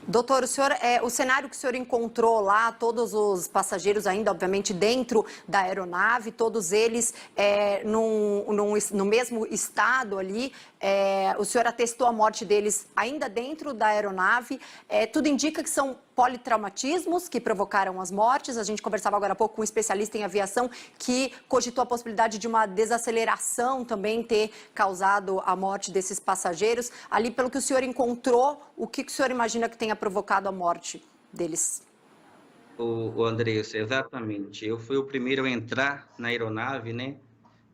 Doutor, o cenário que o senhor encontrou lá, todos os passageiros ainda, obviamente, dentro da aeronave, todos eles no mesmo estado ali, o senhor atestou a morte deles ainda dentro da aeronave, tudo indica que são politraumatismos que provocaram as mortes. A gente conversava agora há pouco com um especialista em aviação que cogitou a possibilidade de uma desaceleração também ter causado a morte desses passageiros. Ali, pelo que o senhor encontrou, o que o senhor imagina que tenha provocado a morte deles? O Andressa, exatamente. Eu fui o primeiro a entrar na aeronave, né?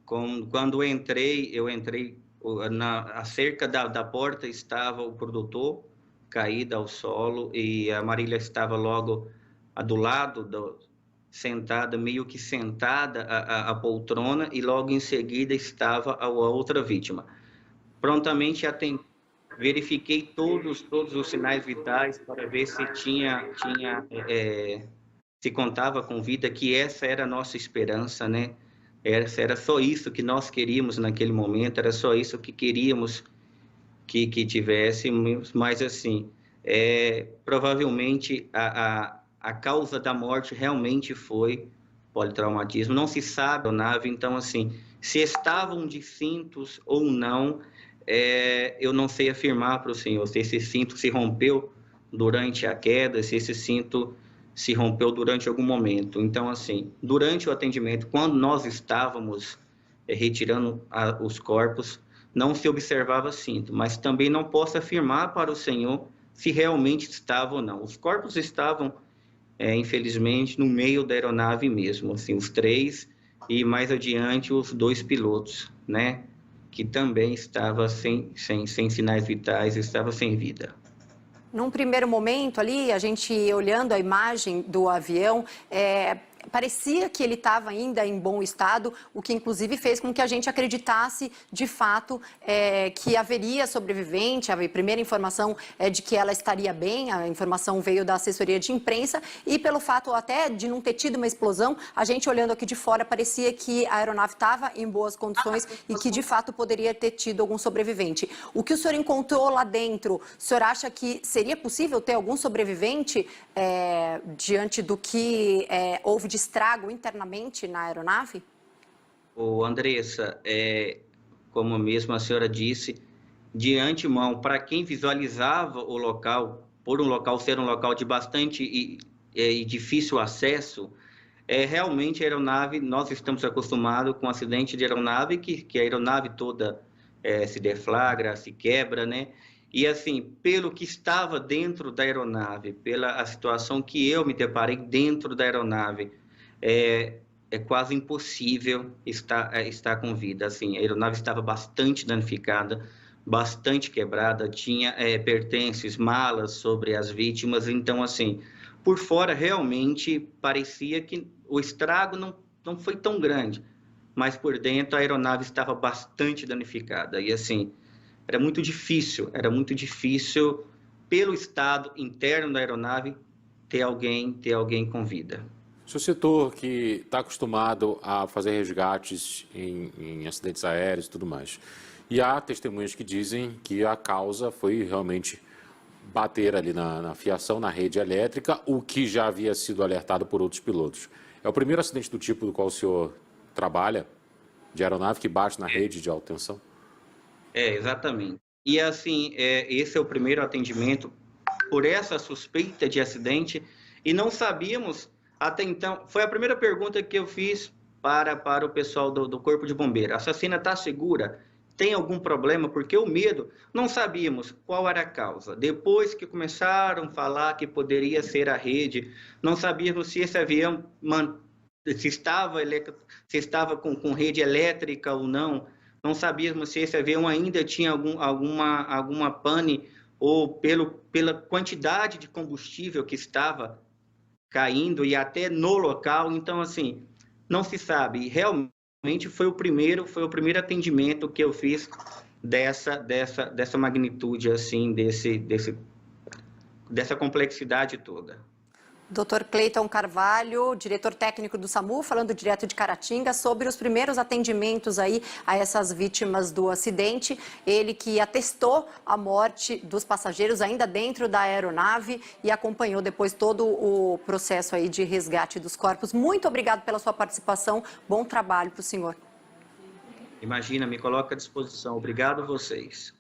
Quando eu entrei acerca da porta estava o produtor caído ao solo e a Marília estava logo do lado, sentada, meio que sentada a poltrona, e logo em seguida estava a outra vítima. Prontamente verifiquei todos os sinais vitais para ver se se contava com vida, que essa era a nossa esperança, né? Era só isso que nós queríamos naquele momento, era só isso que queríamos que tivéssemos, mas assim, provavelmente a causa da morte realmente foi politraumatismo. Não se sabe a nave, então assim, se estavam de cintos ou não, eu não sei afirmar para o senhor se esse cinto se rompeu durante a queda, se esse cinto se rompeu durante algum momento. Então, assim, durante o atendimento, quando nós estávamos retirando os corpos, não se observava cinto, mas também não posso afirmar para o senhor se realmente estava ou não. Os corpos estavam, infelizmente, no meio da aeronave mesmo, assim, os três, e mais adiante os dois pilotos, né, que também estava sem sinais vitais, estava sem vida. Num primeiro momento ali, a gente olhando a imagem do avião, parecia que ele estava ainda em bom estado, o que inclusive fez com que a gente acreditasse de fato que haveria sobrevivente. A primeira informação é de que ela estaria bem, a informação veio da assessoria de imprensa, e pelo fato até de não ter tido uma explosão, a gente olhando aqui de fora parecia que a aeronave estava em boas condições e que de fato poderia ter tido algum sobrevivente. O que o senhor encontrou lá dentro, o senhor acha que seria possível ter algum sobrevivente diante do que houve de estrago internamente na aeronave? Andressa, como mesmo a senhora disse, de antemão, para quem visualizava o local, por um local ser um local de bastante e difícil acesso, realmente a aeronave, nós estamos acostumados com acidente de aeronave, que a aeronave toda se deflagra, se quebra, né? E assim, pelo que estava dentro da aeronave, pela a situação que eu me deparei dentro da aeronave, é quase impossível estar com vida. Assim, a aeronave estava bastante danificada, bastante quebrada, tinha pertences, malas sobre as vítimas. Então, assim, por fora realmente parecia que o estrago não foi tão grande, mas por dentro a aeronave estava bastante danificada. E assim, era muito difícil pelo estado interno da aeronave ter alguém com vida. O senhor citou que está acostumado a fazer resgates em acidentes aéreos e tudo mais. E há testemunhas que dizem que a causa foi realmente bater ali na fiação, na rede elétrica, o que já havia sido alertado por outros pilotos. É o primeiro acidente do tipo do qual o senhor trabalha, de aeronave que bate na rede de alta tensão? Exatamente. E assim, esse é o primeiro atendimento por essa suspeita de acidente, e não sabíamos até então. Foi a primeira pergunta que eu fiz para o pessoal do Corpo de Bombeiro. A assassina está segura? Tem algum problema? Porque o medo, não sabíamos qual era a causa. Depois que começaram a falar que poderia ser a rede, não sabíamos se esse avião se estava com rede elétrica ou não. Não sabíamos se esse avião ainda tinha alguma pane, ou pela quantidade de combustível que estava caindo e até no local. Então, assim, não se sabe. E realmente foi o primeiro atendimento que eu fiz dessa magnitude, assim, dessa complexidade toda. Dr. Cleiton Carvalho, diretor técnico do SAMU, falando direto de Caratinga sobre os primeiros atendimentos aí a essas vítimas do acidente. Ele que atestou a morte dos passageiros ainda dentro da aeronave e acompanhou depois todo o processo aí de resgate dos corpos. Muito obrigado pela sua participação. Bom trabalho para o senhor. Imagina, me coloca à disposição. Obrigado a vocês.